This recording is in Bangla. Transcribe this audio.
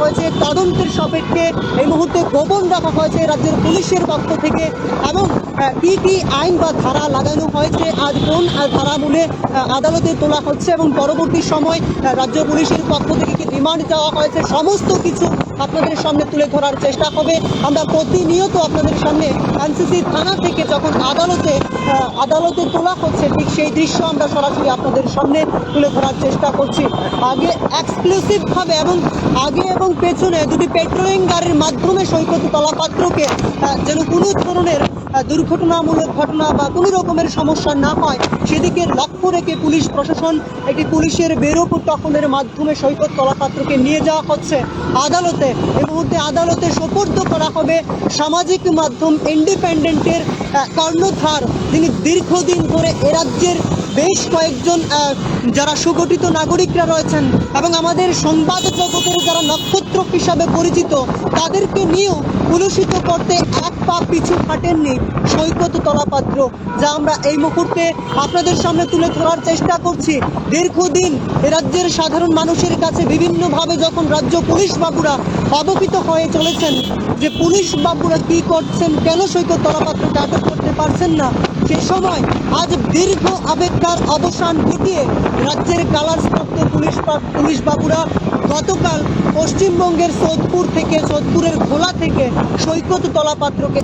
হয়েছে, তদন্তের সাপেক্ষে এই মুহূর্তে গোপন রাখা হয়েছে রাজ্যের পুলিশের পক্ষ থেকে। এবং কি কি আইন বা ধারা লাগানো হয়েছে, আজ কোন ধারামূলে আদালতে তোলা হচ্ছে এবং পরবর্তী সময় রাজ্য পুলিশের পক্ষ থেকে কি রিমান্ড চাওয়া হয়েছে, সমস্ত কিছু আপনাদের সামনে তুলে ধরার চেষ্টা হবে। আমরা প্রতিনিয়ত আপনাদের সামনে এনসিসি থানা থেকে যখন আদালতে তোলা হচ্ছে, ঠিক সেই দৃশ্য আমরা সরাসরি আপনাদের সামনে তুলে ধরার চেষ্টা করছি। আগে এক্সক্লুসিভভাবে এবং পেছনে দুটি পেট্রোলিং গাড়ির মাধ্যমে সৈকত তলাপাত্রকে যেন কোনো ধরনের দুর্ঘটনামূলক ঘটনা বা কোনো রকমের সমস্যা না হয় সেদিকে লক্ষ্য রেখে পুলিশ প্রশাসন একটি পুলিশের বেরোপ টহলের মাধ্যমে সৈকত তলাপাত্রকে নিয়ে যাওয়া হচ্ছে আদালতে। এই মুহূর্তে আদালতে সোপর্দ করা হবে সামাজিক মাধ্যম ইন্ডিপেন্ডেন্টের কর্ণধার, যিনি দীর্ঘদিন ধরে এ রাজ্যের বেশ কয়েকজন যারা সুগঠিত নাগরিকরা রয়েছেন এবং আমাদের সংবাদ জগতের যারা নক্ষত্র হিসাবে পরিচিত, তাদেরকে নিয়েও কলুষিত করতে এক পা পিছু হাঁটেননি সৈকত তলাপাত্র, যা আমরা এই মুহূর্তে আপনাদের সামনে তুলে ধরার চেষ্টা করছি। দীর্ঘদিন এ রাজ্যের সাধারণ মানুষের কাছে বিভিন্নভাবে যখন রাজ্য পুলিশ বাবুরা অবহিত হয়ে চলেছেন যে পুলিশ বাবুরা কি করছেন, কেন সৈকত তলাপাত্রকে আটক করতে পারছেন না, সে সময় আজ দীর্ঘ অপেক্ষার অবসান ঘটিয়ে রাজ্যের কালারপ্রাপ্ত পুলিশ বাবুরা গতকাল পশ্চিমবঙ্গের সোদপুরের ঘোলা থেকে সৈকত তলাপাত্রকে